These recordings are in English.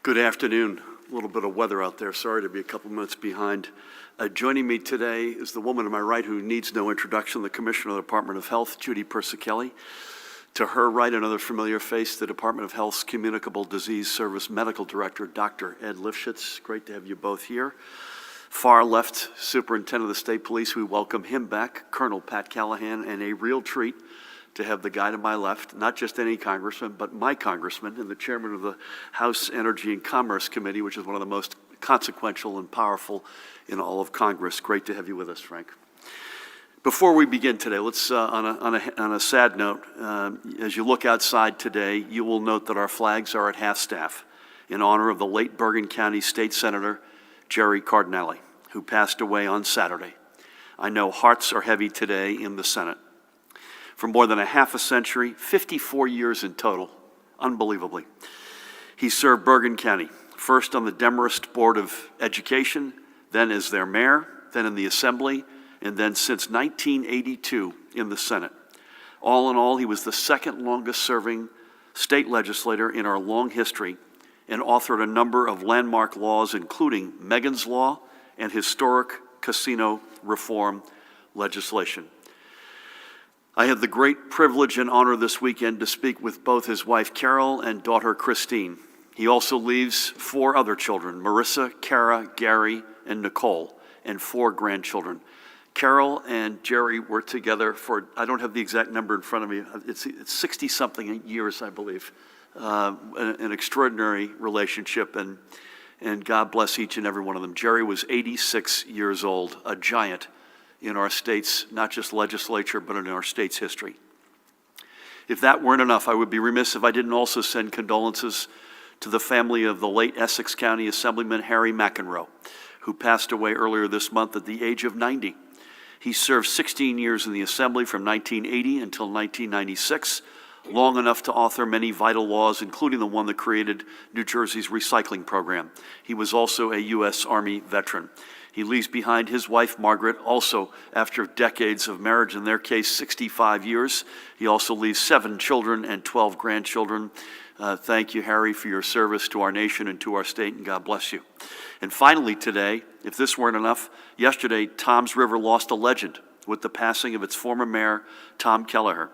Good afternoon. A little bit of weather out there. Sorry to be a couple minutes behind. Joining me today is the woman to my right who needs no introduction, the Commissioner of the Department of Health, Judy Persicelli. To her right, another familiar face, the Department of Health's Communicable Disease Service Medical Director, Dr. Ed Lifshitz. Great to have you both here. Far left, Superintendent of the State Police, we welcome him back, Colonel Pat Callahan, and a real treat to have the guy to my left, not just any congressman, but my congressman and the chairman of the House Energy and Commerce Committee, which is one of the most consequential and powerful in all of Congress. Great to have you with us, Frank. Before we begin today, let's, on a sad note, as you look outside today, you will note that our flags are at half-staff in honor of the late Bergen County State Senator Jerry Cardinale, who passed away on Saturday. I know hearts are heavy today in the Senate. For more than a half a century, 54 years in total, unbelievably. He served Bergen County, first on the Demarest Board of Education, then as their mayor, then in the Assembly, and then since 1982 in the Senate. All in all, he was the second longest serving state legislator in our long history and authored a number of landmark laws, including Megan's Law and historic casino reform legislation. I had the great privilege and honor this weekend to speak with both his wife Carol and daughter Christine. He also leaves 4 other children, Marissa, Kara, Gary, and Nicole, and 4 grandchildren. Carol and Jerry were together for, I don't have the exact number in front of me, it's 60-something years, I believe. An extraordinary relationship, and God bless each and every one of them. Jerry was 86 years old, a giant in our state's, not just legislature, but in our state's history. If that weren't enough, I would be remiss if I didn't also send condolences to the family of the late Essex County Assemblyman Harry McEnroe, who passed away earlier this month at the age of 90. He served 16 years in the Assembly from 1980 until 1996, long enough to author many vital laws, including the one that created New Jersey's recycling program. He was also a U.S. Army veteran. He leaves behind his wife, Margaret, also after decades of marriage, in their case, 65 years. He also leaves 7 children and 12 grandchildren. Thank you, Harry, for your service to our nation and to our state, and God bless you. And finally today, if this weren't enough, yesterday, Toms River lost a legend with the passing of its former mayor, Tom Kelleher.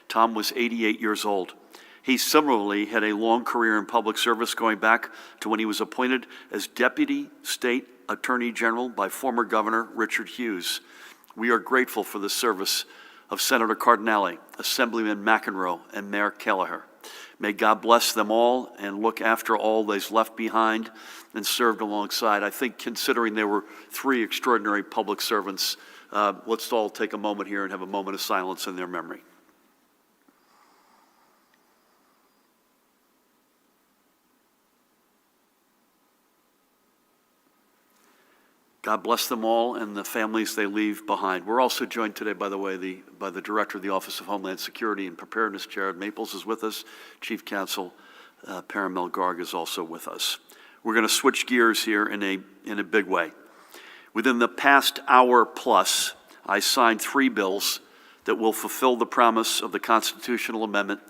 Tom was 88 years old. He similarly had a long career in public service, going back to when he was appointed as Deputy State Attorney General by former Governor Richard Hughes. We are grateful for the service of Senator Cardinale, Assemblyman McEnroe, and Mayor Kelleher. May God bless them all and look after all they've left behind and served alongside. I think, considering there were 3 extraordinary public servants, let's all take a moment here and have a moment of silence in their memory. God bless them all and the families they leave behind. We're also joined today, by the way, by the Director of the Office of Homeland Security and Preparedness, Jared Maples, is with us. Chief Counsel Paramel Garg is also with us. We're going to switch gears here in a big way. Within the past hour plus, I signed 3 bills that will fulfill the promise of the constitutional amendment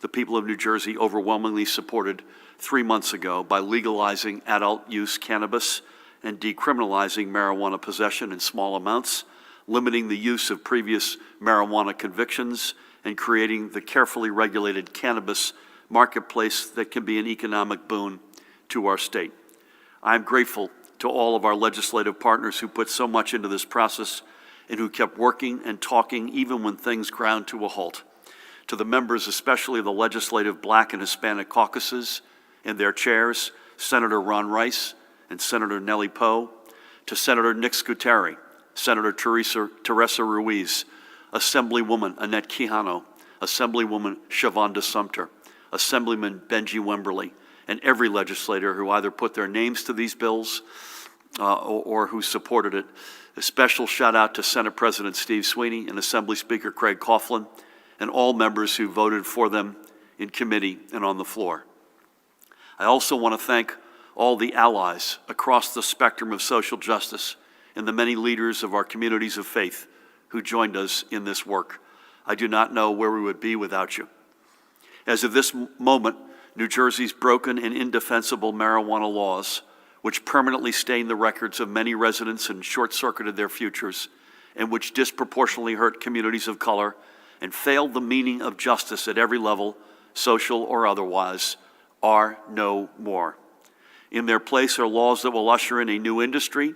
the people of New Jersey overwhelmingly supported 3 months ago by legalizing adult-use cannabis and decriminalizing marijuana possession in small amounts, limiting the use of previous marijuana convictions, and creating the carefully regulated cannabis marketplace that can be an economic boon to our state. I'm grateful to all of our legislative partners who put so much into this process and who kept working and talking even when things ground to a halt. To the members, especially of the legislative Black and Hispanic caucuses and their chairs, Senator Ron Rice and Senator Nellie Poe, to Senator Nick Scuteri, Senator Teresa Ruiz, Assemblywoman Annette Quijano, Assemblywoman Shavonda Sumter, Assemblyman Benji Wemberly, and every legislator who either put their names to these bills or who supported it. A special shout out to Senate President Steve Sweeney and Assembly Speaker Craig Coughlin, and all members who voted for them in committee and on the floor. I also want to thank all the allies across the spectrum of social justice and the many leaders of our communities of faith who joined us in this work. I do not know where we would be without you. As of this moment, New Jersey's broken and indefensible marijuana laws, which permanently stained the records of many residents and short-circuited their futures, and which disproportionately hurt communities of color and failed the meaning of justice at every level, social or otherwise, are no more. In their place are laws that will usher in a new industry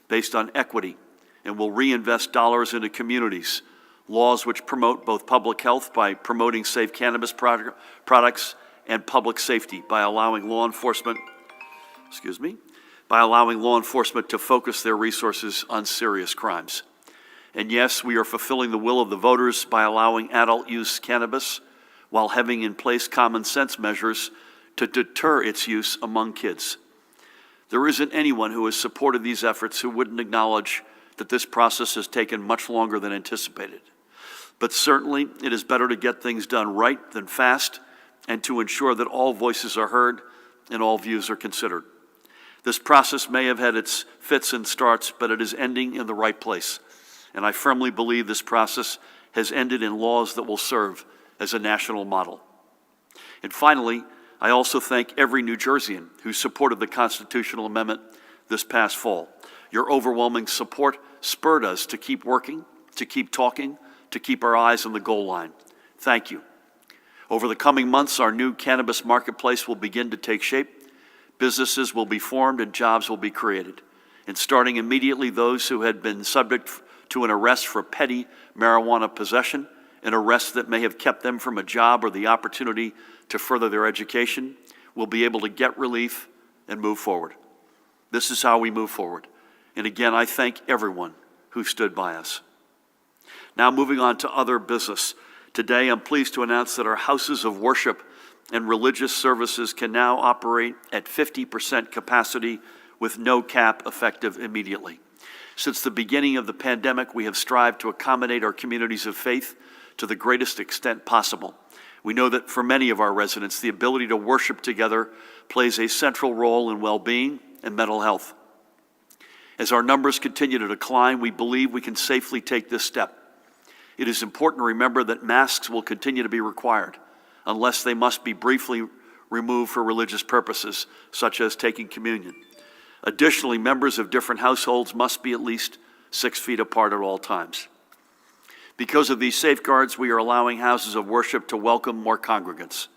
based on equity and will reinvest dollars into communities, laws which promote both public health by promoting safe cannabis products and public safety by allowing law enforcement, to focus their resources on serious crimes. And yes, we are fulfilling the will of the voters by allowing adult use cannabis while having in place common sense measures to deter its use among kids. There isn't anyone who has supported these efforts who wouldn't acknowledge that this process has taken much longer than anticipated. But certainly, it is better to get things done right than fast, and to ensure that all voices are heard and all views are considered. This process may have had its fits and starts, but it is ending in the right place. And I firmly believe this process has ended in laws that will serve as a national model. And finally, I also thank every New Jerseyan who supported the constitutional amendment this past fall. Your overwhelming support spurred us to keep working, to keep talking, to keep our eyes on the goal line. Thank you. Over the coming months, our new cannabis marketplace will begin to take shape. Businesses will be formed and jobs will be created. And starting immediately, those who had been subject to an arrest for petty marijuana possession, an arrest that may have kept them from a job or the opportunity to further their education, will be able to get relief and move forward. This is how we move forward. And again, I thank everyone who stood by us. Now moving on to other business. Today, I'm pleased to announce that our houses of worship and religious services can now operate at 50% capacity with no cap effective immediately. Since the beginning of the pandemic, we have strived to accommodate our communities of faith to the greatest extent possible. We know that for many of our residents, the ability to worship together plays a central role in well-being and mental health. As our numbers continue to decline, we believe we can safely take this step. It is important to remember that masks will continue to be required unless they must be briefly removed for religious purposes, such as taking communion. Additionally, members of different households must be at least 6 feet apart at all times. Because of these safeguards, we are allowing houses of worship to welcome more congregants.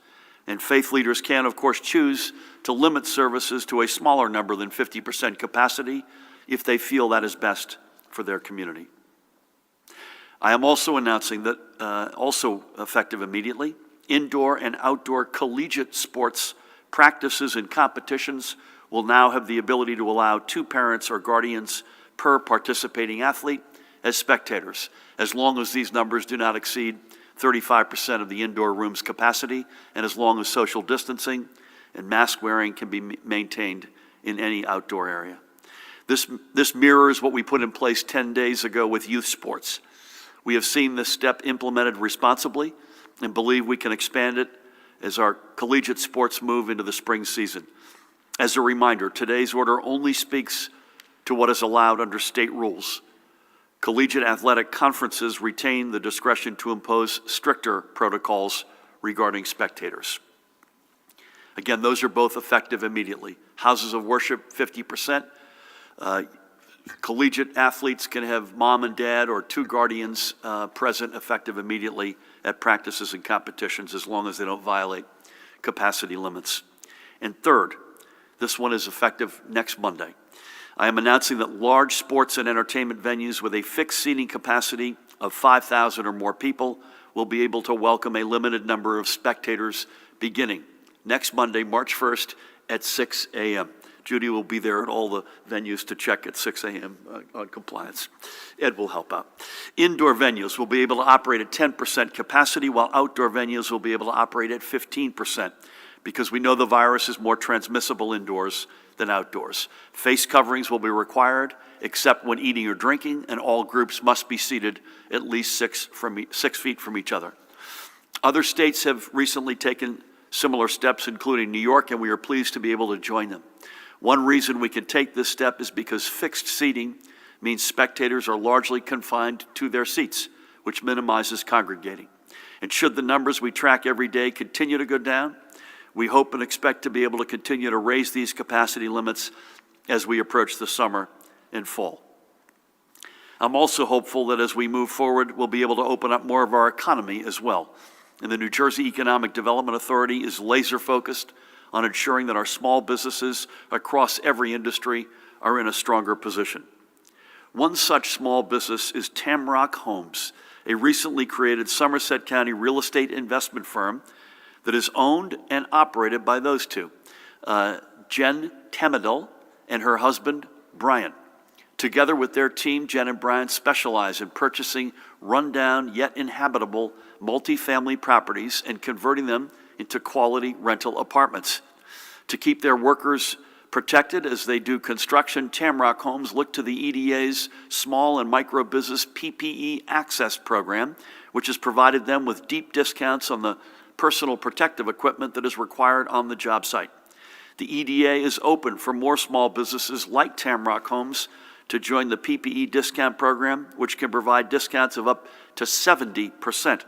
And faith leaders can, of course, choose to limit services to a smaller number than 50% capacity if they feel that is best for their community. I am also announcing that, also effective immediately, indoor and outdoor collegiate sports practices and competitions will now have the ability to allow 2 parents or guardians per participating athlete as spectators, as long as these numbers do not exceed 35% of the indoor room's capacity, and as long as social distancing and mask wearing can be maintained in any outdoor area. This mirrors what we put in place 10 days ago with youth sports. We have seen this step implemented responsibly and believe we can expand it as our collegiate sports move into the spring season. As a reminder, today's order only speaks to what is allowed under state rules. Collegiate athletic conferences retain the discretion to impose stricter protocols regarding spectators. Again, those are both effective immediately. Houses of worship, 50%. Collegiate athletes can have mom and dad or 2 guardians present effective immediately at practices and competitions, as long as they don't violate capacity limits. And third, this one is effective next Monday. I am announcing that large sports and entertainment venues with a fixed seating capacity of 5,000 or more people will be able to welcome a limited number of spectators beginning next Monday, March 1st at 6 a.m. Judy will be there at all the venues to check at 6 a.m. On compliance. Ed will help out. Indoor venues will be able to operate at 10% capacity, while outdoor venues will be able to operate at 15%, because we know the virus is more transmissible indoors than outdoors. Face coverings will be required, except when eating or drinking, and all groups must be seated at least 6 feet from each other. Other states have recently taken similar steps, including New York, and we are pleased to be able to join them. One reason we can take this step is because fixed seating means spectators are largely confined to their seats, which minimizes congregating. And should the numbers we track every day continue to go down, We hope and expect to be able to continue to raise these capacity limits as we approach the summer and fall. I'm also hopeful that as we move forward, we'll be able to open up more of our economy as well. And the New Jersey Economic Development Authority is laser-focused on ensuring that our small businesses across every industry are in a stronger position. One such small business is Tamrock Homes, a recently created Somerset County real estate investment firm that is owned and operated by those two, Jen Temidel and her husband, Brian. Together with their team, Jen and Brian specialize in purchasing rundown yet inhabitable multifamily properties and converting them into quality rental apartments. To keep their workers protected as they do construction, Tamrock Homes look to the EDA's Small and Micro Business PPE Access Program, which has provided them with deep discounts on the personal protective equipment that is required on the job site. The EDA is open for more small businesses like Tamrock Homes to join the PPE discount program, which can provide discounts of up to 70%.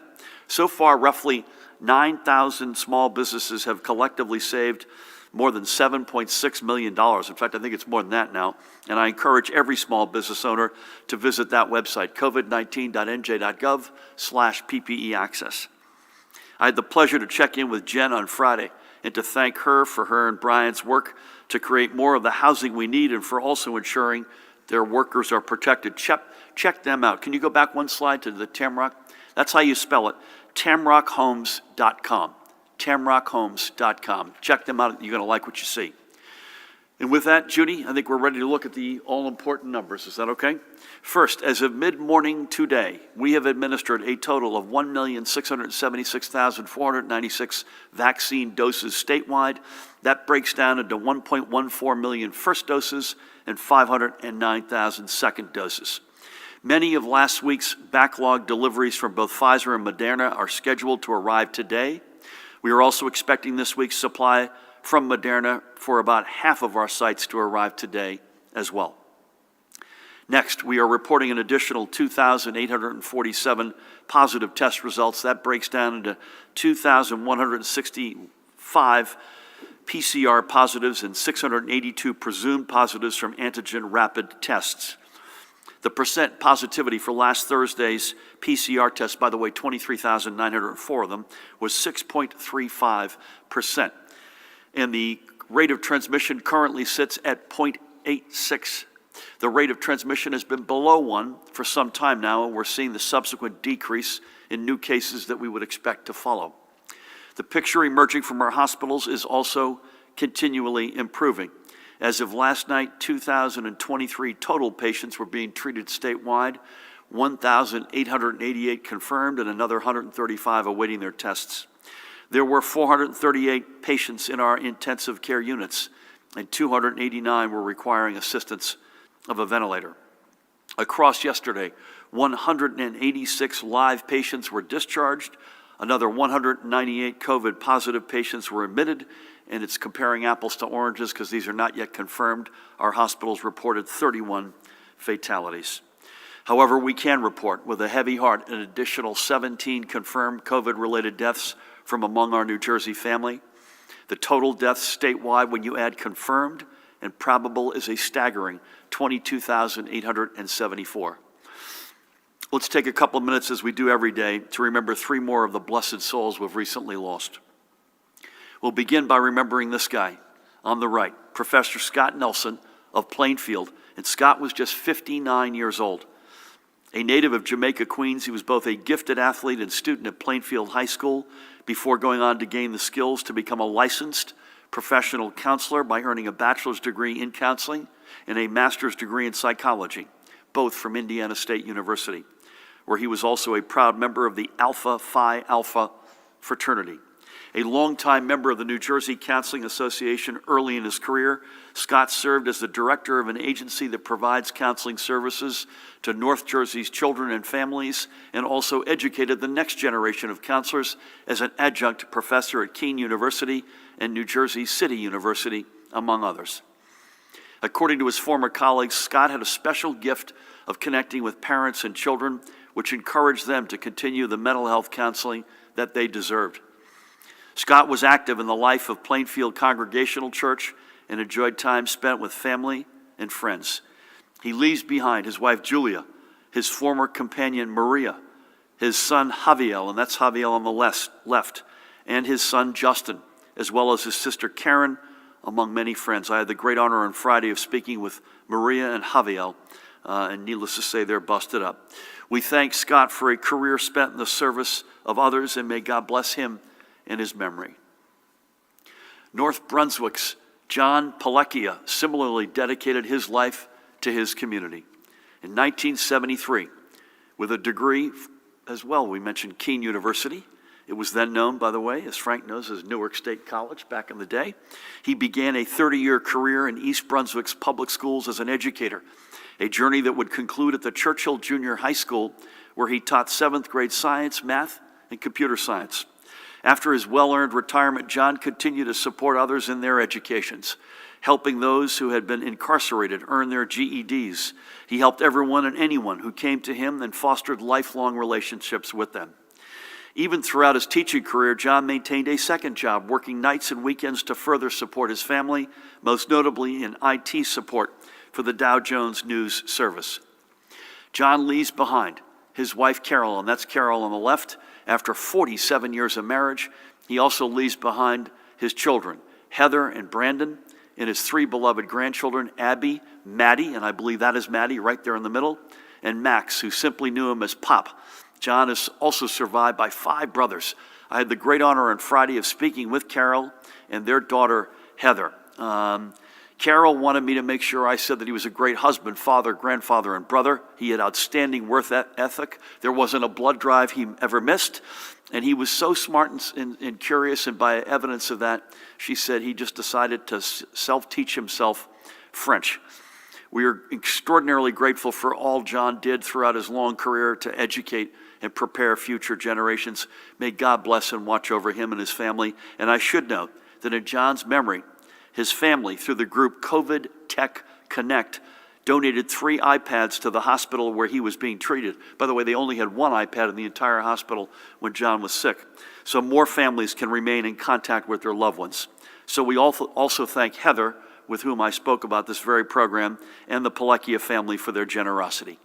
So far, roughly 9,000 small businesses have collectively saved more than $7.6 million. In fact, I think it's more than that now. And I encourage every small business owner to visit that website, covid19.nj.gov/PPE access. I had the pleasure to check in with Jen on Friday and to thank her for her and Brian's work to create more of the housing we need and for also ensuring their workers are protected. Check them out. Can you go back one slide to the Tamrock? That's how you spell it, tamrockhomes.com. tamrockhomes.com. Check them out. You're going to like what you see. And with that, Judy, I think we're ready to look at the all-important numbers. Is that okay? First, as of mid-morning today, we have administered a total of 1,676,496 vaccine doses statewide. That breaks down into 1.14 million first doses and 509,000 second doses. Many of last week's backlog deliveries from both Pfizer and Moderna are scheduled to arrive today. We are also expecting this week's supply from Moderna for about half of our sites to arrive today as well. Next, we are reporting an additional 2,847 positive test results. That breaks down into 2,165 PCR positives and 682 presumed positives from antigen rapid tests. The percent positivity for last Thursday's PCR test, by the way, 23,904 of them, was 6.35%. And the rate of transmission currently sits at 0.86. The rate of transmission has been below 1 for some time now, and we're seeing the subsequent decrease in new cases that we would expect to follow. The picture emerging from our hospitals is also continually improving. As of last night, 2,023 total patients were being treated statewide, 1,888 confirmed, and another 135 awaiting their tests. There were 438 patients in our intensive care units, and 289 were requiring assistance of a ventilator. Across yesterday, 186 live patients were discharged, another 198 COVID-positive patients were admitted, and it's comparing apples to oranges because these are not yet confirmed. Our hospitals reported 31 fatalities. However, we can report with a heavy heart an additional 17 confirmed COVID-related deaths from among our New Jersey family. The total deaths statewide when you add confirmed and probable is a staggering 22,874. Let's take a couple of minutes, as we do every day, to remember 3 more of the blessed souls we've recently lost. We'll begin by remembering this guy on the right, Professor Scott Nelson of Plainfield. And Scott was just 59 years old. A native of Jamaica, Queens, he was both a gifted athlete and student at Plainfield High School before going on to gain the skills to become a licensed professional counselor by earning a bachelor's degree in counseling and a master's degree in psychology, both from Indiana State University, where he was also a proud member of the Alpha Phi Alpha fraternity. A longtime member of the New Jersey Counseling Association early in his career, Scott served as the director of an agency that provides counseling services to North Jersey's children and families, and also educated the next generation of counselors as an adjunct professor at Keene University and New Jersey City University, among others. According to his former colleagues, Scott had a special gift of connecting with parents and children, which encouraged them to continue the mental health counseling that they deserved. Scott was active in the life of Plainfield Congregational Church and enjoyed time spent with family and friends. He leaves behind his wife Julia, his former companion Maria, his son Javier, and that's Javier on the left, and his son Justin, as well as his sister Karen, among many friends. I had the great honor on Friday of speaking with Maria and Javier, and needless to say, they're busted up. We thank Scott for a career spent in the service of others, and may God bless him in his memory. North Brunswick's John Palekia similarly dedicated his life to his community. In 1973, with a degree as well, we mentioned Keene University. It was then known, by the way, as Frank knows, as Newark State College back in the day. He began a 30-year career in East Brunswick's public schools as an educator, a journey that would conclude at the Churchill Junior High School, where he taught 7th grade science, math, and computer science. After his well-earned retirement, John continued to support others in their educations, helping those who had been incarcerated earn their GEDs. He helped everyone and anyone who came to him and fostered lifelong relationships with them. Even throughout his teaching career, John maintained a second job, working nights and weekends to further support his family, most notably in IT support for the Dow Jones News Service. John leaves behind his wife Carol, and that's Carol on the left. After 47 years of marriage, he also leaves behind his children, Heather and Brandon, and his 3 beloved grandchildren, Abby, Maddie, and I believe that is Maddie right there in the middle, and Max, who simply knew him as Pop. John is also survived by 5 brothers. I had the great honor on Friday of speaking with Carol and their daughter, Heather. Carol wanted me to make sure I said that he was a great husband, father, grandfather, and brother. He had outstanding work ethic. There wasn't a blood drive he ever missed. And he was so smart and curious, and by evidence of that, she said he just decided to self-teach himself French. We are extraordinarily grateful for all John did throughout his long career to educate and prepare future generations. May God bless and watch over him and his family. And I should note that in John's memory, his family, through the group COVID Tech Connect, donated 3 iPads to the hospital where he was being treated. By the way, they only had 1 iPad in the entire hospital when John was sick. So more families can remain in contact with their loved ones. So we also thank Heather, with whom I spoke about this very program, and the Palekia family for their generosity.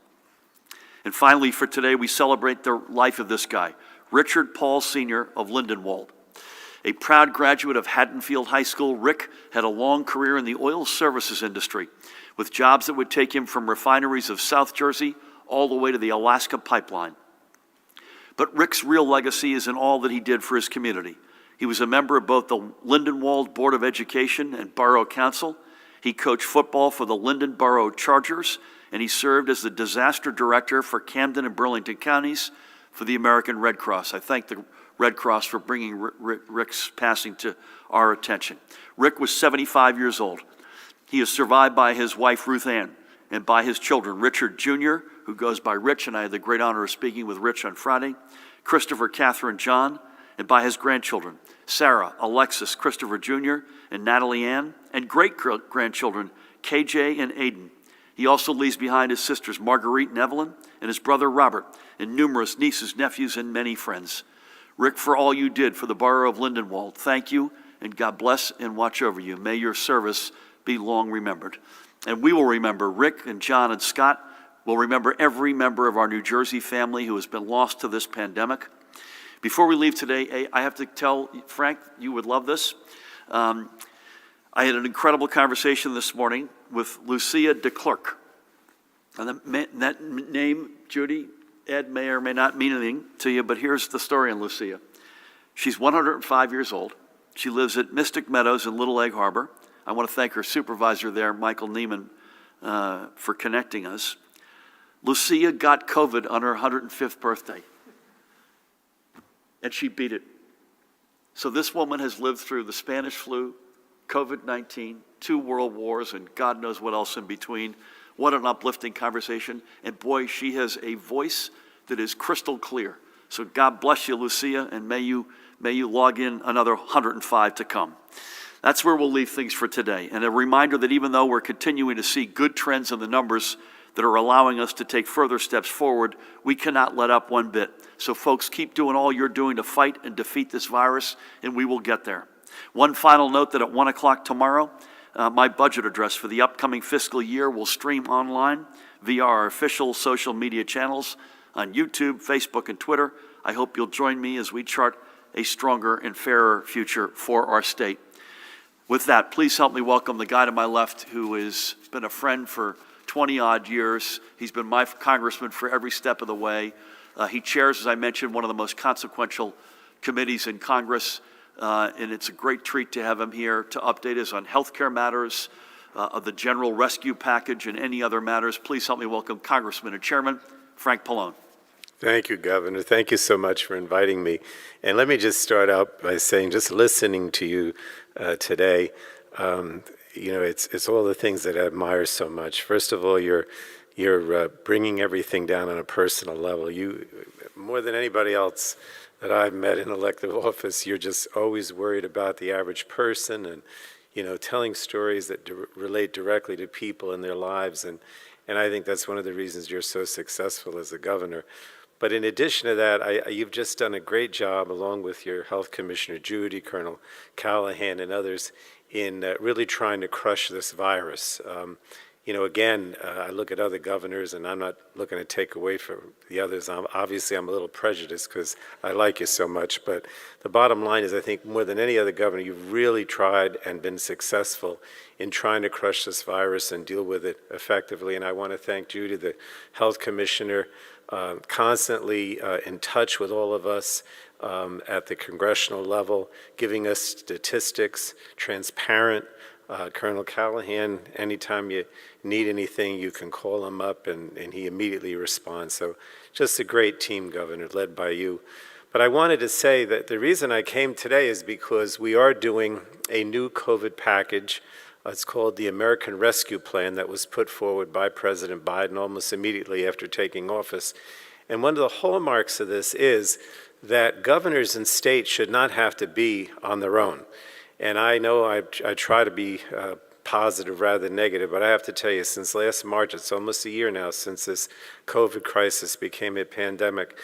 And finally, for today, we celebrate the life of this guy, Richard Paul Sr. of Lindenwold. A proud graduate of Haddonfield High School, Rick had a long career in the oil services industry, with jobs that would take him from refineries of South Jersey all the way to the Alaska pipeline. But Rick's real legacy is in all that he did for his community. He was a member of both the Lindenwold Board of Education and Borough Council. He coached football for the Linden Borough Chargers, and he served as the disaster director for Camden and Burlington counties for the American Red Cross. I thank the Red Cross for bringing Rick's passing to our attention. Rick was 75 years old. He is survived by his wife, Ruth Ann, and by his children, Richard Jr., who goes by Rich, and I had the great honor of speaking with Rich on Friday, Christopher, Catherine, John, and by his grandchildren, Sarah, Alexis, Christopher Jr., and Natalie Ann, and great-grandchildren, KJ and Aiden. He also leaves behind his sisters, Marguerite and Evelyn, and his brother, Robert, and numerous nieces, nephews, and many friends. Rick, for all you did for the borough of Lindenwold, thank you, and God bless and watch over you. May your service be long remembered. And we will remember Rick and John and Scott. We'll remember every member of our New Jersey family who has been lost to this pandemic. Before we leave today, I have to tell Frank, you would love this. I had an incredible conversation this morning with Lucia DeClerc. And that name, Judy, Ed, may or may not mean anything to you, but here's the story on Lucia. She's 105 years old. She lives at Mystic Meadows in Little Egg Harbor. I want to thank her supervisor there, Michael Neiman, for connecting us. Lucia got COVID on her 105th birthday, and she beat it. So this woman has lived through the Spanish flu, COVID-19, 2 world wars, and God knows what else in between. What an uplifting conversation. And boy, she has a voice that is crystal clear. So God bless you, Lucia, and may you log in another 105 to come. That's where we'll leave things for today. And a reminder that even though we're continuing to see good trends in the numbers, that are allowing us to take further steps forward. We cannot let up one bit. So folks, keep doing all you're doing to fight and defeat this virus, and we will get there. One final note that at 1 o'clock tomorrow, my budget address for the upcoming fiscal year will stream online via our official social media channels on YouTube, Facebook, and Twitter. I hope you'll join me as we chart a stronger and fairer future for our state. With that, please help me welcome the guy to my left who has been a friend for 20-odd years. He's been my congressman for every step of the way. He chairs, as I mentioned, one of the most consequential committees in Congress, and it's a great treat to have him here to update us on health care matters, of the general rescue package, and any other matters. Please help me welcome Congressman and Chairman Frank Pallone. Thank you, Governor. Thank you so much for inviting me. And let me just start out by saying, just listening to you today, you know, it's all the things that I admire so much. First of all, you're bringing everything down on a personal level. You, more than anybody else that I've met in elective office, you're just always worried about the average person and, you know, telling stories that relate directly to people and their lives. And I think that's one of the reasons you're so successful as a governor. But in addition to that, you've just done a great job, along with your Health Commissioner Judy, Colonel Callahan, and others, in really trying to crush this virus. You know, again, I look at other governors, and I'm not looking to take away from the others. Obviously, I'm a little prejudiced because I like you so much. But the bottom line is, I think more than any other governor, you've really tried and been successful in trying to crush this virus and deal with it effectively. And I want to thank Judy, the Health Commissioner, constantly in touch with all of us at the congressional level, giving us statistics, transparent. Colonel Callahan, anytime you need anything, you can call him up, and he immediately responds. So just a great team, Governor, led by you. But I wanted to say that the reason I came today is because we are doing a new COVID package. It's called the American Rescue Plan that was put forward by President Biden almost immediately after taking office. And one of the hallmarks of this is that governors and states should not have to be on their own. And I know I try to be positive rather than negative, but I have to tell you, since last March, it's almost a year now since this COVID crisis became a pandemic,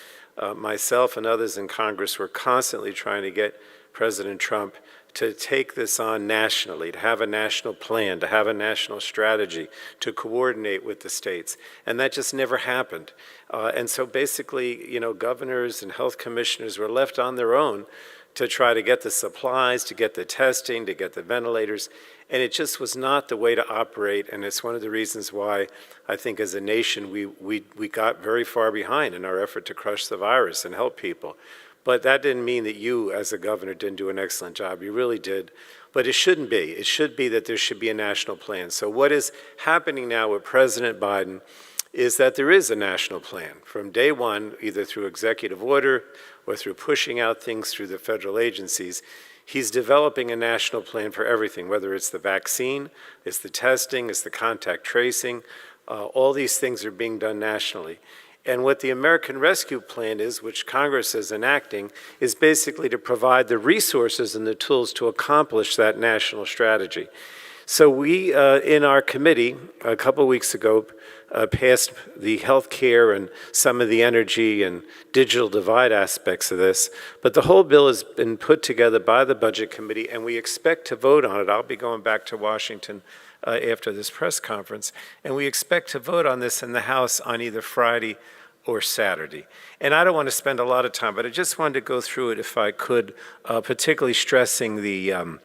myself and others in Congress were constantly trying to get President Trump to take this on nationally, to have a national plan, to have a national strategy, to coordinate with the states. And that just never happened. And so basically, you know, governors and health commissioners were left on their own to try to get the supplies, to get the testing, to get the ventilators. And it just was not the way to operate. And it's one of the reasons why I think as a nation we got very far behind in our effort to crush the virus and help people. But that didn't mean that you, as a governor, didn't do an excellent job. You really did. But it shouldn't be. It should be that there should be a national plan. So what is happening now with President Biden is that there is a national plan. From day one, either through executive order or through pushing out things through the federal agencies, he's developing a national plan for everything, whether it's the vaccine, it's the testing, it's the contact tracing. All these things are being done nationally. And what the American Rescue Plan is, which Congress is enacting, is basically to provide the resources and the tools to accomplish that national strategy. So we, in our committee, a couple weeks ago, passed the health care and some of the energy and digital divide aspects of this. But the whole bill has been put together by the Budget Committee, and we expect to vote on it. I'll be going back to Washington after this press conference, and we expect to vote on this in the House on either Friday or Saturday. And I don't want to spend a lot of time, but I just wanted to go through it if I could, particularly stressing the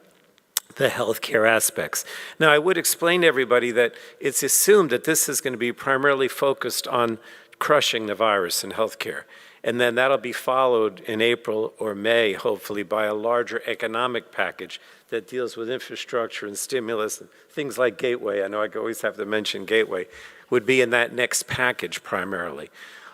healthcare aspects. Now, I would explain to everybody that it's assumed that this is going to be primarily focused on crushing the virus in healthcare. And then that'll be followed in April or May, hopefully, by a larger economic package that deals with infrastructure and stimulus and things like Gateway. I know I always have to mention Gateway, would be in that next package primarily.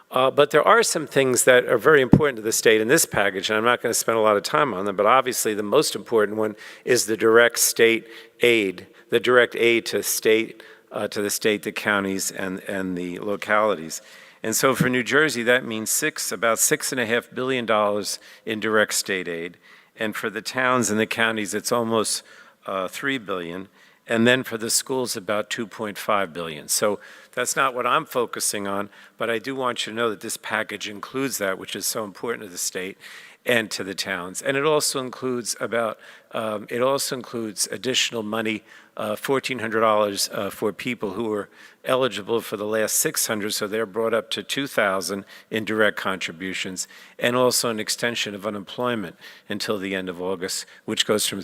But there are some things that are very important to the state in this package, and I'm not going to spend a lot of time on them, but obviously the most important one is the direct state aid, the direct aid to the state, the counties, and the localities. And so for New Jersey, that means about $6.5 billion in direct state aid. And for the towns and the counties, it's almost $3 billion. and then for the schools, about $2.5 billion. So that's not what I'm focusing on, but I do want you to know that this package includes that, which is so important to the state and to the towns. And it also includes additional money, $1,400 for people who are eligible for the last $600, so they're brought up to $2,000 in direct contributions, and also an extension of unemployment until the end of August, which goes from an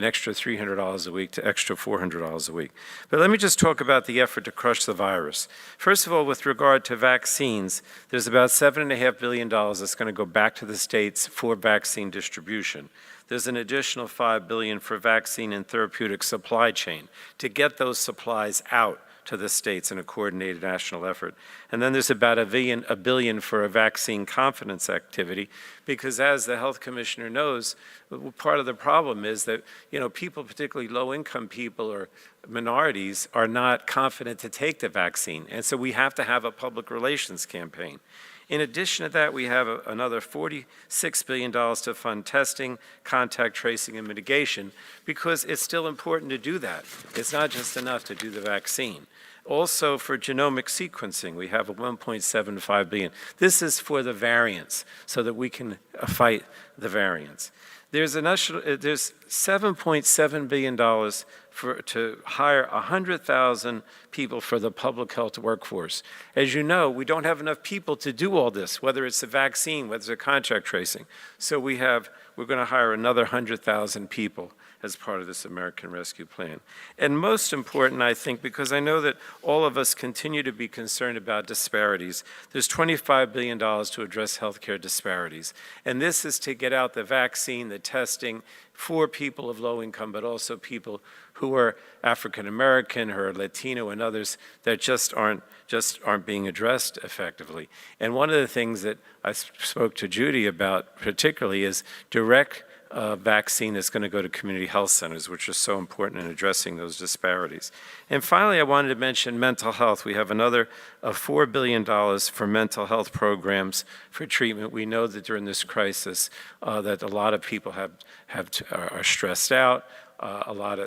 extra $300 a week to extra $400 a week. But let me just talk about the effort to crush the virus. First of all, with regard to vaccines, there's about $7.5 billion that's going to go back to the states for vaccine distribution. There's an additional $5 billion for vaccine and therapeutic supply chain to get those supplies out to the states in a coordinated national effort. And then there's about $1 billion for a vaccine confidence activity, because as the health commissioner knows, part of the problem is that, people, particularly low-income people or minorities, are not confident to take the vaccine. And so we have to have a public relations campaign. In addition to that, we have another $46 billion to fund testing, contact tracing, and mitigation, because it's still important to do that. It's not just enough to do the vaccine. Also, for genomic sequencing, we have a $1.75 billion. This is for the variants, so that we can fight the variants. There's $7.7 billion to hire 100,000 people for the public health workforce. As you know, we don't have enough people to do all this, whether it's a vaccine, whether it's a contact tracing. So we're going to hire another 100,000 people as part of this American Rescue Plan. And most important, I think, because I know that all of us continue to be concerned about disparities, there's $25 billion to address healthcare disparities. And this is to get out the vaccine, the testing for people of low income, but also people who are African American, who are Latino, and others that just aren't being addressed effectively. And one of the things that I spoke to Judy about particularly is direct vaccine that's going to go to community health centers, which are so important in addressing those disparities. And finally, I wanted to mention mental health. We have another $4 billion for mental health programs for treatment. We know that during this crisis that a lot of people are stressed out.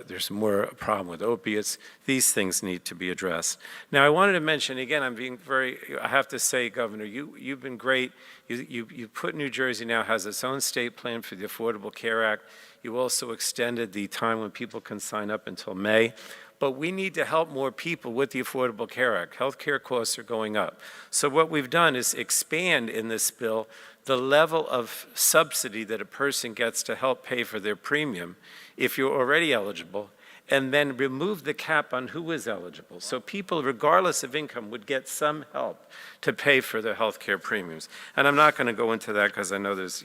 There's more a problem with opiates. These things need to be addressed. Now, I wanted to mention, again, I have to say, Governor, you've been great. You put New Jersey now has its own state plan for the Affordable Care Act. You also extended the time when people can sign up until May. But we need to help more people with the Affordable Care Act. Healthcare costs are going up. So what we've done is expand in this bill the level of subsidy that a person gets to help pay for their premium if you're already eligible, and then remove the cap on who is eligible. So people, regardless of income, would get some help to pay for their health care premiums. And I'm not going to go into that because I know there's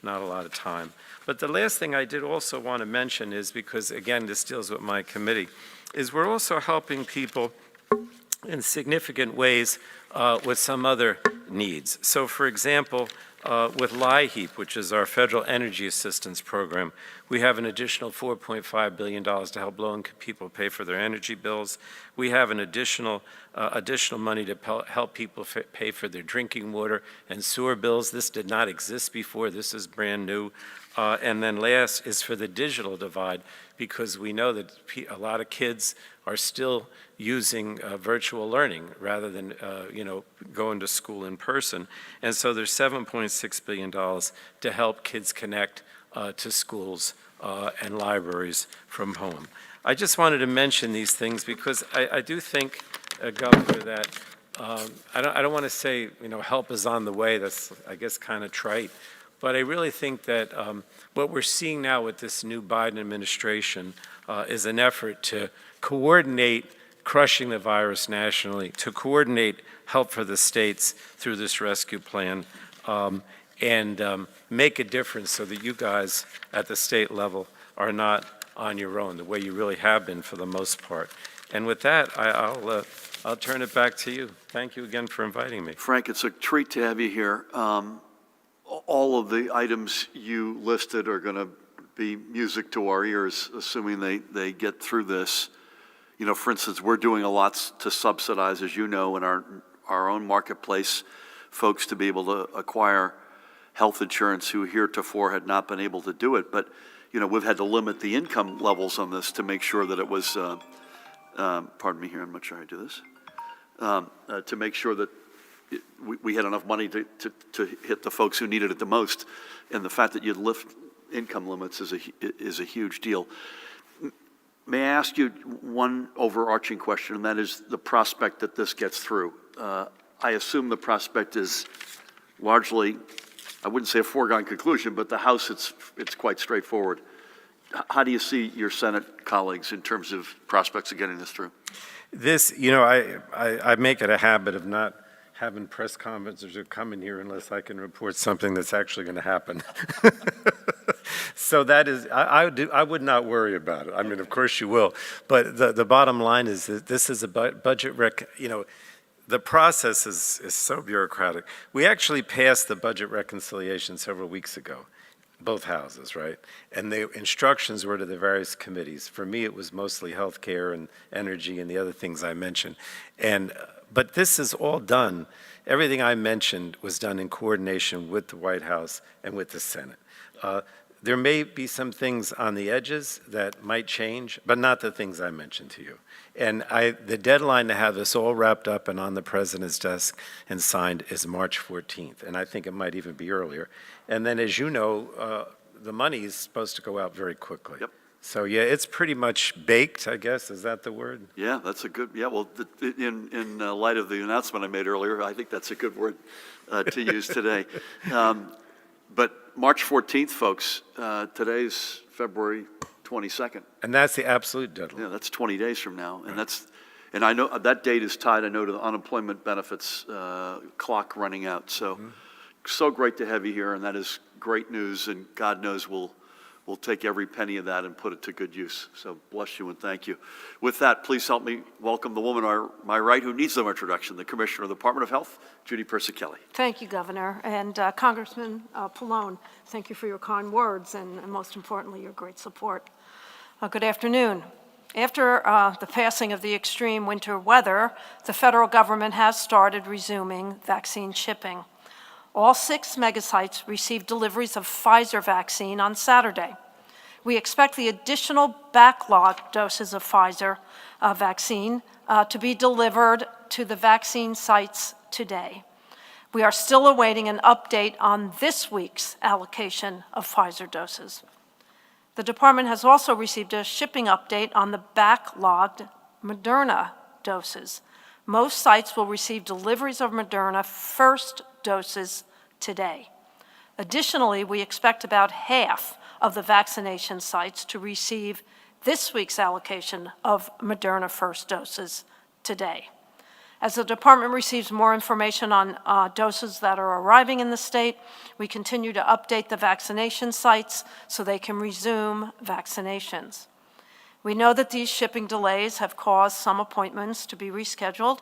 not a lot of time. But the last thing I did also want to mention is, because again, this deals with my committee, is we're also helping people in significant ways with some other needs. So for example, with LIHEAP, which is our federal energy assistance program, we have an additional $4.5 billion to help low-income people pay for their energy bills. We have an additional money to help people pay for their drinking water and sewer bills. This did not exist before. This is brand new. And then last is for the digital divide, because we know that a lot of kids are still using virtual learning rather than going to school in person. And so there's $7.6 billion to help kids connect to schools and libraries from home. I just wanted to mention these things because I do think, Governor, that I don't want to say help is on the way. That's, I guess, kind of trite. But I really think that what we're seeing now with this new Biden administration is an effort to coordinate crushing the virus nationally, to coordinate help for the states through this rescue plan, and make a difference so that you guys at the state level are not on your own, the way you really have been for the most part. And with that, I'll turn it back to you. Thank you again for inviting me. Frank, it's a treat to have you here. All of the items you listed are going to be music to our ears, assuming they get through this. For instance, we're doing a lot to subsidize, as you know, in our own marketplace, folks to be able to acquire health insurance who heretofore had not been able to do it. But we've had to limit the income levels on this to make sure that it was, pardon me here, I'm not sure how to do this, to make sure that we had enough money to hit the folks who needed it the most. And the fact that you'd lift income limits is a huge deal. May I ask you one overarching question, and that is the prospect that this gets through. I assume the prospect is largely, I wouldn't say a foregone conclusion, but the House, it's quite straightforward. How do you see your Senate colleagues in terms of prospects of getting this through? This, I make it a habit of not having press conferences or coming here unless I can report something that's actually going to happen. So that is, I would not worry about it. I mean, of course you will. But the bottom line is that this is a budget the process is so bureaucratic. We actually passed the budget reconciliation several weeks ago, both houses, right? And the instructions were to the various committees. For me, it was mostly healthcare and energy and the other things I mentioned. But this is all done. Everything I mentioned was done in coordination with the White House and with the Senate. There may be some things on the edges that might change, but not the things I mentioned to you. And the deadline to have this all wrapped up and on the president's desk and signed is March 14th, and I think it might even be earlier. And then, as you know, the money is supposed to go out very quickly. Yep. So yeah, it's pretty much baked, I guess. Is that the word? Yeah, that's a good, yeah, well, in light of the announcement I made earlier, I think that's a good word to use today. But March 14th, folks, today's February 22nd. And that's the absolute deadline. Yeah, that's 20 days from now. And I know that date is tied, I know, to the unemployment benefits clock running out. So, so great to have you here, and that is great news, and God knows we'll take every penny of that and put it to good use. So bless you and thank you. With that, please help me welcome the woman on my right who needs no introduction, the Commissioner of the Department of Health, Judy Persichilli. Thank you, Governor. And Congressman Pallone, thank you for your kind words and most importantly, your great support. Good afternoon. After the passing of the extreme winter weather, the federal government has started resuming vaccine shipping. All 6 megasites received deliveries of Pfizer vaccine on Saturday. We expect the additional backlog doses of Pfizer vaccine to be delivered to the vaccine sites today. We are still awaiting an update on this week's allocation of Pfizer doses. The department has also received a shipping update on the backlogged Moderna doses. Most sites will receive deliveries of Moderna first doses today. Additionally, we expect about half of the vaccination sites to receive this week's allocation of Moderna first doses today. As the department receives more information on doses that are arriving in the state, we continue to update the vaccination sites so they can resume vaccinations. We know that these shipping delays have caused some appointments to be rescheduled,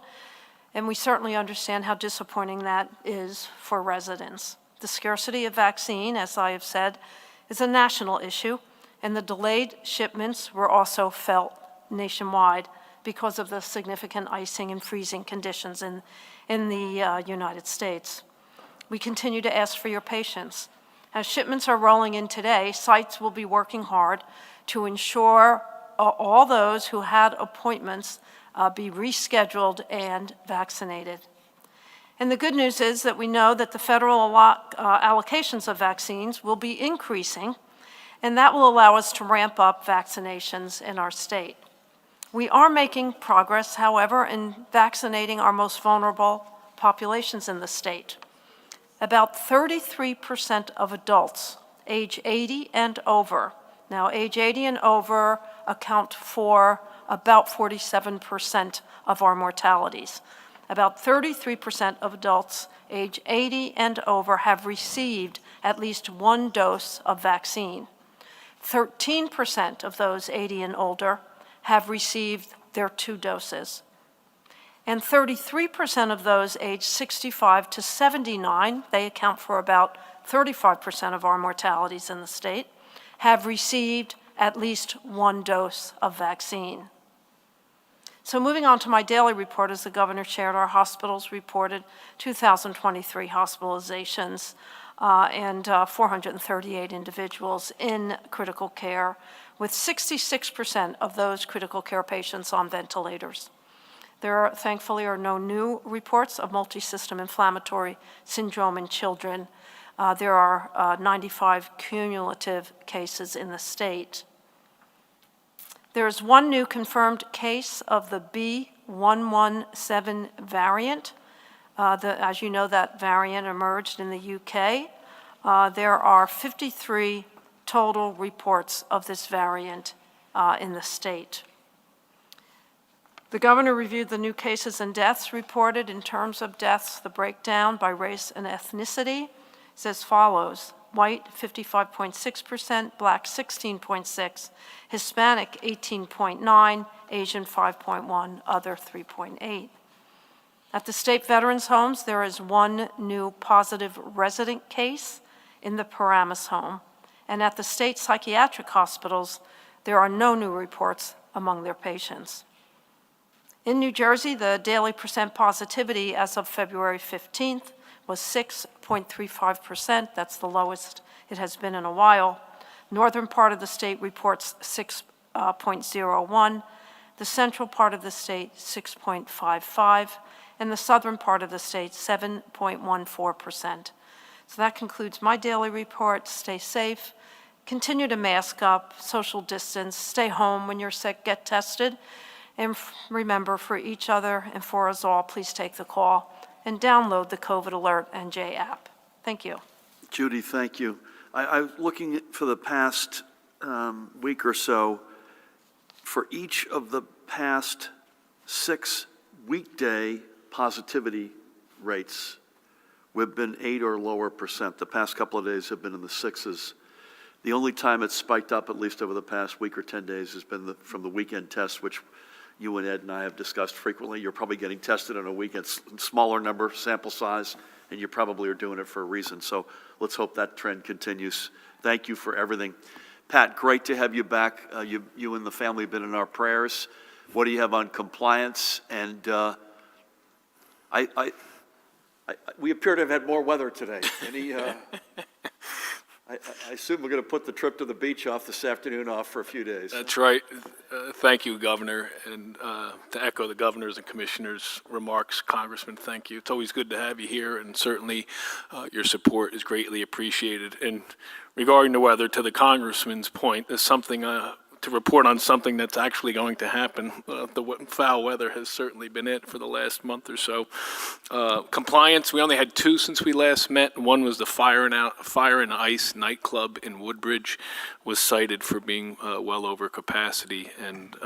and we certainly understand how disappointing that is for residents. The scarcity of vaccine, as I have said, is a national issue, and the delayed shipments were also felt nationwide because of the significant icing and freezing conditions in the United States. We continue to ask for your patience. As shipments are rolling in today, sites will be working hard to ensure all those who had appointments be rescheduled and vaccinated. And the good news is that we know that the federal allocations of vaccines will be increasing, and that will allow us to ramp up vaccinations in our state. We are making progress, however, in vaccinating our most vulnerable populations in the state. About 33% of adults age 80 and over, now age 80 and over account for about 47% of our mortalities. About 33% of adults age 80 and over have received at least 1 dose of vaccine. 13% of those 80 and older have received their 2 doses. And 33% of those aged 65 to 79, they account for about 35% of our mortalities in the state, have received at least 1 dose of vaccine. So moving on to my daily report, as the governor shared, our hospitals reported 2,023 hospitalizations and 438 individuals in critical care, with 66% of those critical care patients on ventilators. There thankfully are no new reports of multisystem inflammatory syndrome in children. There are 95 cumulative cases in the state. There is one new confirmed case of the B117 variant. As you know, that variant emerged in the UK. There are 53 total reports of this variant in the state. The governor reviewed the new cases and deaths reported. In terms of deaths, the breakdown by race and ethnicity is as follows: white 55.6%, black 16.6%, Hispanic 18.9%, Asian 5.1%, other 3.8%. At the state veterans' homes, there is one new positive resident case in the Paramus home, and at the state psychiatric hospitals, there are no new reports among their patients. In New Jersey, the daily percent positivity as of February 15th was 6.35%. That's the lowest it has been in a while. Northern part of the state reports 6.01%, the central part of the state 6.55%, and the southern part of the state 7.14%. So that concludes my daily report. Stay safe, continue to mask up, social distance, stay home when you're sick, get tested, and remember, for each other and for us all, please take the call and download the COVID Alert NJ app. Thank you. Judy, thank you. I'm looking for the past week or so. For each of the past 6 weekday positivity rates, we've been 8 or lower percent. The past couple of days have been in the 6s. The only time it's spiked up, at least over the past week or 10 days, has been from the weekend tests, which you and Ed and I have discussed frequently. You're probably getting tested on a weekend, smaller number, sample size, and you probably are doing it for a reason. So let's hope that trend continues. Thank you for everything. Pat, great to have you back. You and the family have been in our prayers. What do you have on compliance? And we appear to have had more weather today. I assume we're going to put the trip to the beach off this afternoon off for a few days. That's right. Thank you, Governor. And to echo the Governor's and Commissioner's remarks, Congressman, thank you. It's always good to have you here, and certainly your support is greatly appreciated. And regarding the weather, to the Congressman's point, there's something to report on something that's actually going to happen. The foul weather has certainly been it for the last month or so. Compliance, we only had 2 since we last met. One was the Fire and Ice nightclub in Woodbridge was cited for being well over capacity and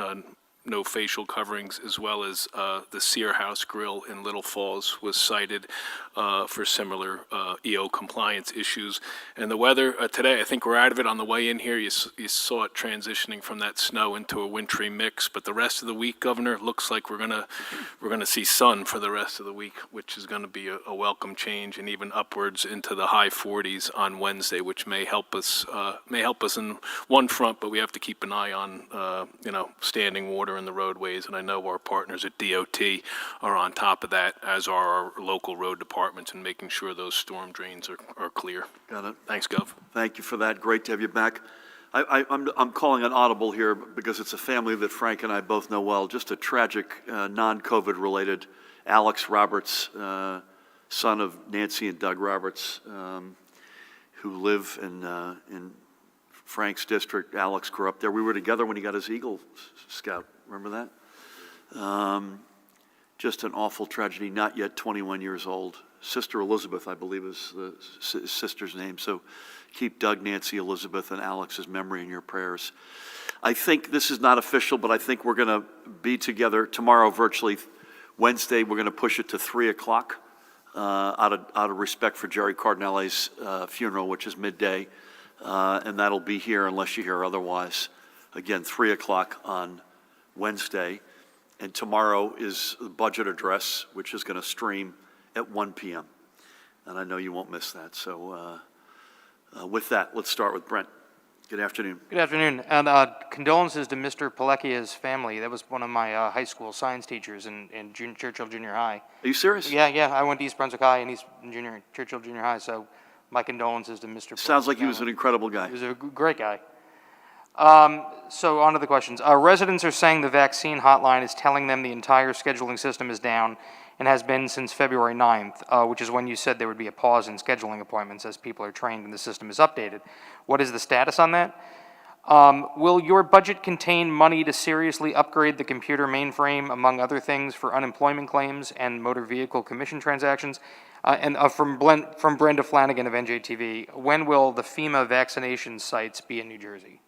no facial coverings, as well as the Sear House Grill in Little Falls was cited for similar EO compliance issues. And the weather today, I think we're out of it on the way in here. You saw it transitioning from that snow into a wintry mix. But the rest of the week, Governor, looks like we're gonna see sun for the rest of the week, which is going to be a welcome change, and even upwards into the high 40s on Wednesday, which may help us in one front. But we have to keep an eye on standing water in the roadways, and I know our partners at DOT are on top of that, as are our local road departments, and making sure those storm drains are clear. Got it. Thanks, Gov. Thank you for that. Great to have you back. I'm calling an audible here because it's a family that Frank and I both know well. Just a tragic, non-COVID related, Alex Roberts, son of Nancy and Doug Roberts, who live in Frank's district. Alex grew up there. We were together when he got his Eagle Scout. Remember that? Just an awful tragedy, not yet 21 years old. Sister Elizabeth, I believe, is the sister's name. So keep Doug, Nancy, Elizabeth, and Alex's memory in your prayers. I think this is not official, but I think we're going to be together tomorrow virtually. Wednesday, we're going to push it to 3 o'clock out of respect for Jerry Cardinelli's funeral, which is midday. And that'll be here unless you hear otherwise. Again, 3 o'clock on Wednesday. And tomorrow is the budget address, which is going to stream at 1 p.m. And I know you won't miss that. So with that, let's start with Brent. Good afternoon. Good afternoon. And condolences to Mr. Pileckia's family. That was one of my high school science teachers in Churchill Junior High. Are you serious? Yeah. I went to East Brunswick High and Churchill Junior High. So My condolences to Mr. Sounds like he Pilecki's was an family. incredible guy. He was a great guy. So on to the questions. Residents are saying the vaccine hotline is telling them the entire scheduling system is down and has been since February 9th, which is when you said there would be a pause in scheduling appointments as people are trained and the system is updated. What is the status on that? Will your budget contain money to seriously upgrade the computer mainframe, among other things, for unemployment claims and motor vehicle commission transactions? From Brenda Flanagan of NJTV, when will the FEMA vaccination sites be in New Jersey?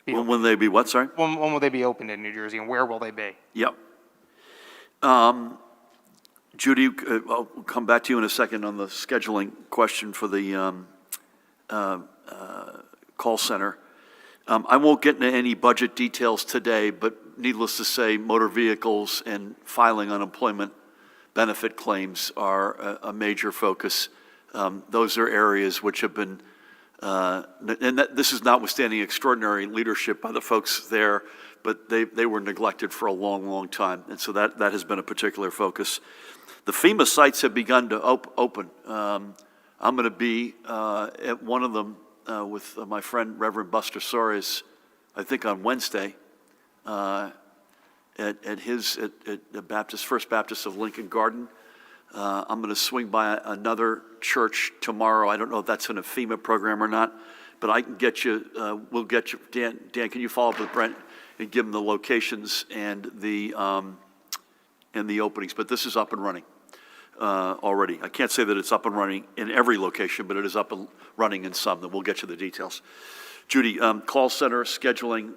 When will they be what, sorry? When will they be opened in New Jersey, and where will they be? Yep. Judy, I'll come back to you in a second on the scheduling question for the call center. I won't get into any budget details today, but needless to say, motor vehicles and filing unemployment benefit claims are a major focus. Those are areas which have been, this is notwithstanding extraordinary leadership by the folks there, but they were neglected for a long, long time, and so that has been a particular focus. The FEMA sites have begun to open. I'm going to be at one of them with my friend Reverend Buster Soares, I think on Wednesday, at the First Baptist of Lincoln Garden. I'm going to swing by another church tomorrow. I don't know if that's in a FEMA program or not, but I can get you. We'll get you. Dan, can you follow up with Brent and give them the locations and the openings? But this is up and running already. I can't say that it's up and running in every location, but it is up and running in some. Then we'll get you the details. Judy, call center scheduling.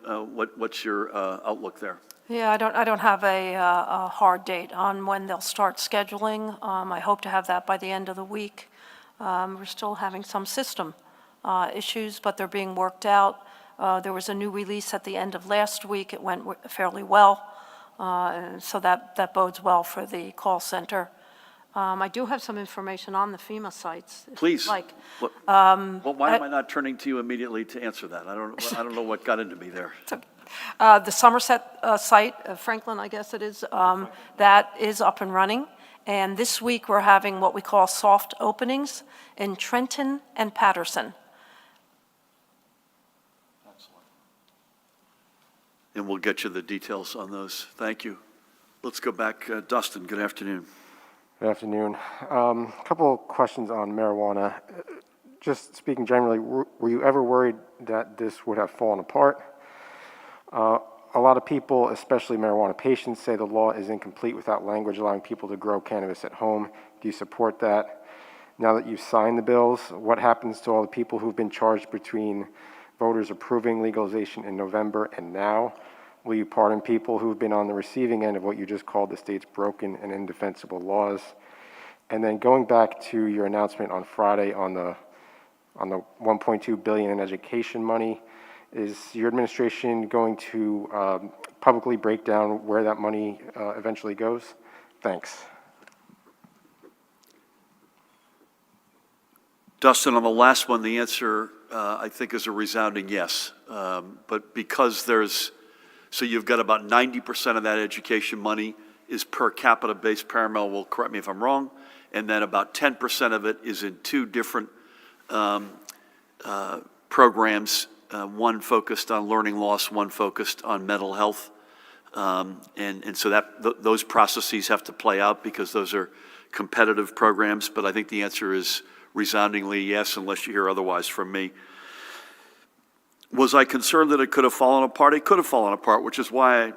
What's your outlook there? Yeah, I don't have a hard date on when they'll start scheduling. I hope to have that by the end of the week. We're still having some system issues, but they're being worked out. There was a new release at the end of last week. It went fairly well, so that bodes well for the call center. I do have some information on the FEMA sites. if you'd Please. like. Well, why am I not turning to you immediately to answer that? I don't know what got into me there. The Somerset site, Franklin, I guess it is, that is up and running. And this week, we're having what we call soft openings in Trenton and Patterson. And we'll get you the details on those. Thank you. Let's go back. Dustin, good afternoon. Good afternoon. A couple of questions on marijuana. Just speaking generally, were you ever worried that this would have fallen apart? A lot of people, especially marijuana patients, say the law is incomplete without language allowing people to grow cannabis at home. Do you support that? Now that you've signed the bills, what happens to all the people who've been charged between voters approving legalization in November and now? Will you pardon people who've been on the receiving end of what you just called the state's broken and indefensible laws? And then going back to your announcement on Friday on the $1.2 billion in education money, is your administration going to publicly break down where that money eventually goes? Thanks. Dustin, on the last one, the answer, I think, is a resounding yes. But because so you've got about 90% of that education money is per capita based. Paramel will correct me if I'm wrong. And then about 10% of it is in two different programs, one focused on learning loss, one focused on mental health. And so those processes have to play out because those are competitive programs. But I think the answer is resoundingly yes, unless you hear otherwise from me. Was I concerned that it could have fallen apart? It could have fallen apart, which is why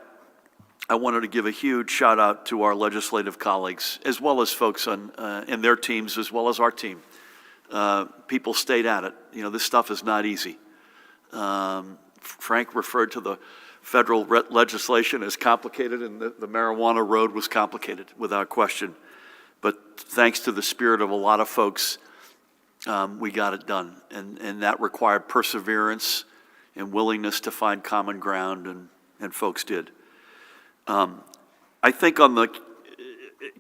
I wanted to give a huge shout out to our legislative colleagues, as well as folks in their teams, as well as our team. People stayed at it. You know, this stuff is not easy. Frank referred to the federal legislation as complicated, and the marijuana road was complicated, without question. But thanks to the spirit of a lot of folks, we got it done. And that required perseverance and willingness to find common ground, and folks did. I think on the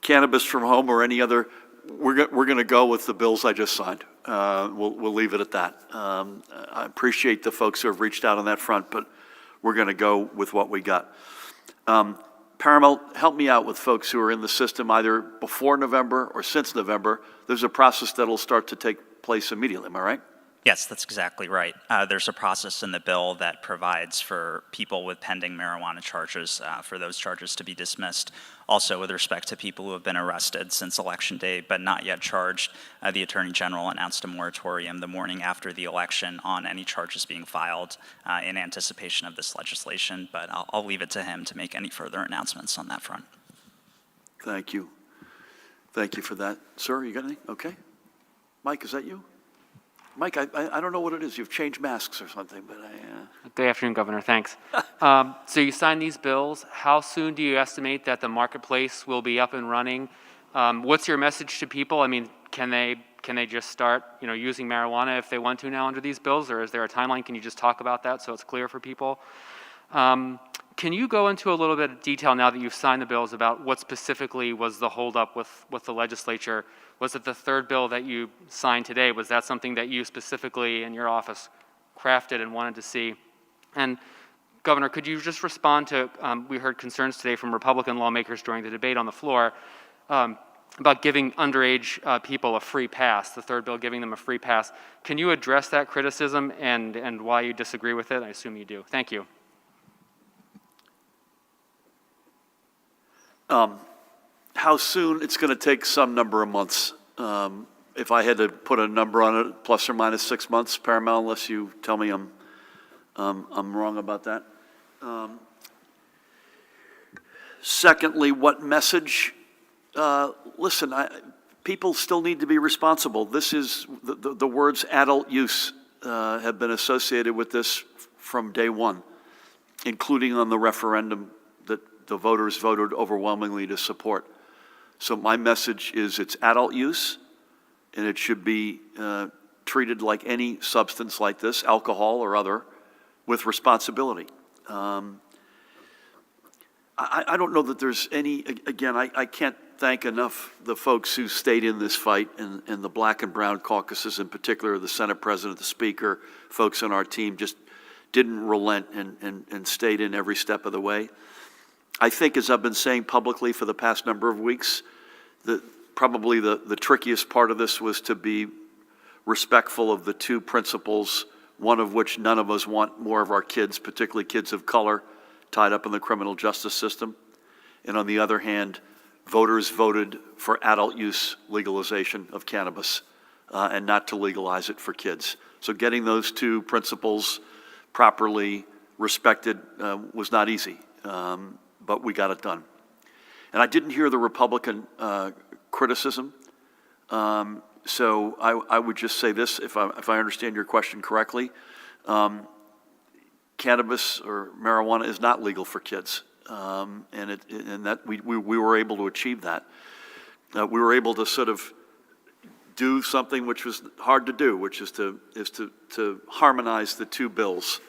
cannabis from home or any other, we're going to go with the bills I just signed. We'll leave it at that. I appreciate the folks who have reached out on that front, but we're going to go with what we got. Paramount, help me out with folks who are in the system either before November or since November. There's a process that'll start to take place immediately, am I right? Yes, that's exactly right. There's a process in the bill that provides for people with pending marijuana charges, for those charges to be dismissed. Also, with respect to people who have been arrested since Election Day but not yet charged, the Attorney General announced a moratorium the morning after the election on any charges being filed in anticipation of this legislation, but I'll leave it to him to make any further announcements on that front. Thank you. Thank you for that. Sir, you got anything? Okay. Mike, is that you? Mike, I don't know what it is. You've changed masks or something, but Good afternoon, Governor. Thanks. So you signed these bills. How soon do you estimate that the marketplace will be up and running? What's your message to people? I mean, can they just start, using marijuana if they want to now under these bills, or is there a timeline? Can you just talk about that so it's clear for people? Can you go into a little bit of detail now that you've signed the bills about what specifically was the holdup with the legislature? Was it the third bill that you signed today? Was that something that you specifically in your office crafted and wanted to see? And Governor, could you just respond to, we heard concerns today from Republican lawmakers during the debate on the floor about giving underage people a free pass, the third bill giving them a free pass. Can you address that criticism and why you disagree with it? I assume you do. Thank you. how soon? It's going to take some number of months. If I had to put a number on it, plus or minus 6 months, Paramount, unless you tell me I'm wrong about that. Secondly, what message? Listen, people still need to be responsible. This is, the words adult use have been associated with this from day one, including on the referendum that the voters voted overwhelmingly to support. So my message is it's adult use, and it should be treated like any substance like this, alcohol or other, with responsibility. I don't know that there's any, again, I can't thank enough the folks who stayed in this fight, and the black and brown caucuses in particular, the Senate President, the Speaker, folks on our team just didn't relent and stayed in every step of the way. I think, as I've been saying publicly for the past number of weeks, that probably the trickiest part of this was to be respectful of the two principles, one of which none of us want more of our kids, particularly kids of color, tied up in the criminal justice system. And on the other hand, voters voted for adult use legalization of cannabis and not to legalize it for kids. So getting those two principles properly respected was not easy, but we got it done. And I didn't hear the Republican criticism. So I would just say this, if I understand your question correctly, cannabis or marijuana is not legal for kids, and that we were able to achieve that. We were able to sort of do something which was hard to do, which is to harmonize the two bills,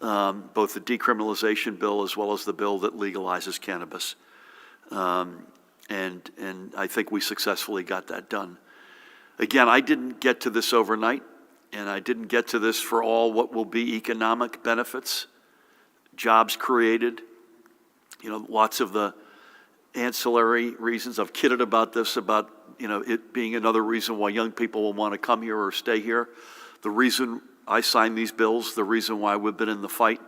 both the decriminalization bill as well as the bill that legalizes cannabis, and I think we successfully got that done. Again, I didn't get to this overnight. And I didn't get to this for all what will be economic benefits, jobs created, lots of the ancillary reasons. I've kidded about this, about, it being another reason why young people will want to come here or stay here. The reason I signed these bills, the reason why we've been in the fight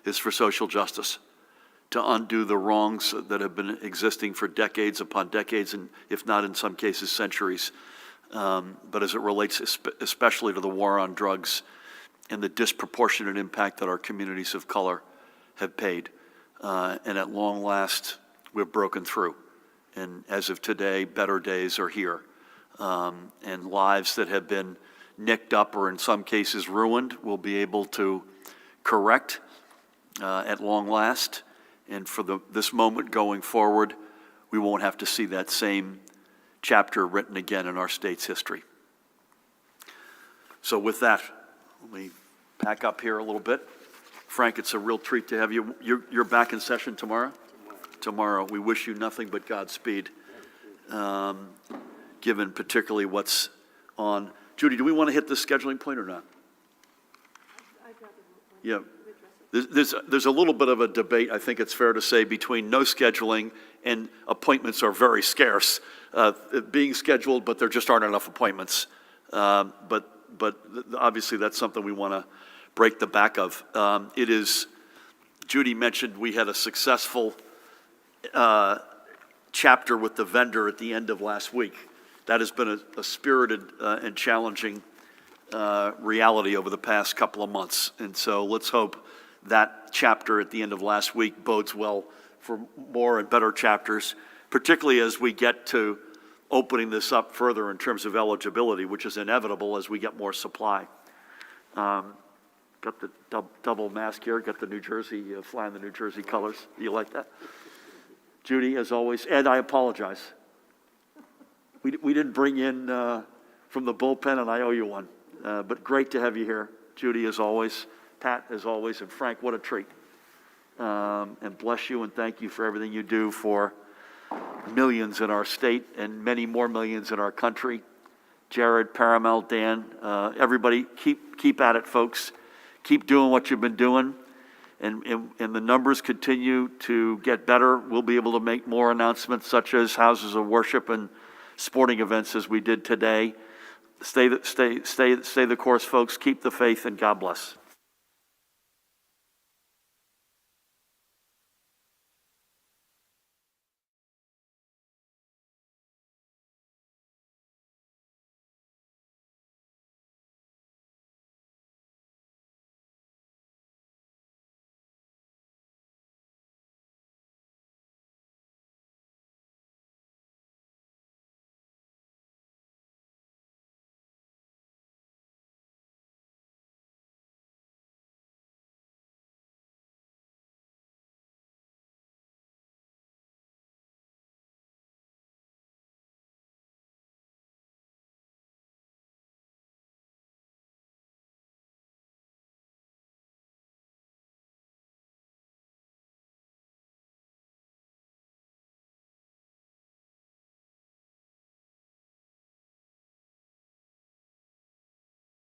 is for social justice, to undo the wrongs that have been existing for decades upon decades, and if not in some cases centuries. But as it relates especially to the war on drugs and the disproportionate impact that our communities of color have paid. And at long last, we've broken through. And as of today, better days are here. And lives that have been nicked up or in some cases ruined will be able to correct at long last. And for this moment going forward, we won't have to see that same chapter written again in our state's history. So with that, let me pack up here a little bit. Frank, it's a real treat to have you. You're back in session tomorrow? Tomorrow. We wish you nothing but Godspeed, given particularly what's on. Judy, do we want to hit this scheduling point or not? Yeah. There's a little bit of a debate, I think it's fair to say, between no scheduling and appointments are very scarce. Being scheduled, but there just aren't enough appointments. But obviously, that's something we want to break the back of. It is, Judy mentioned we had a successful chapter with the vendor at the end of last week. That has been a spirited and challenging reality over the past couple of months. And so let's hope that chapter at the end of last week bodes well for more and better chapters, particularly as we get to opening this up further in terms of eligibility, which is inevitable as we get more supply. Got the double mask here, got the New Jersey, flying the New Jersey colors. You like that? Judy, as always. Ed, I apologize. We didn't bring in from the bullpen, and I owe you one. But great to have you here. Judy, as always. Pat, as always. And Frank, what a treat. And bless you and thank you for everything you do for millions in our state and many more millions in our country. Jared, Paramel, Dan, everybody, keep at it, folks. Keep doing what you've been doing. And the numbers continue to get better. We'll be able to make more announcements, such as houses of worship and sporting events as we did today. Stay the course, folks. Keep the faith, and God bless.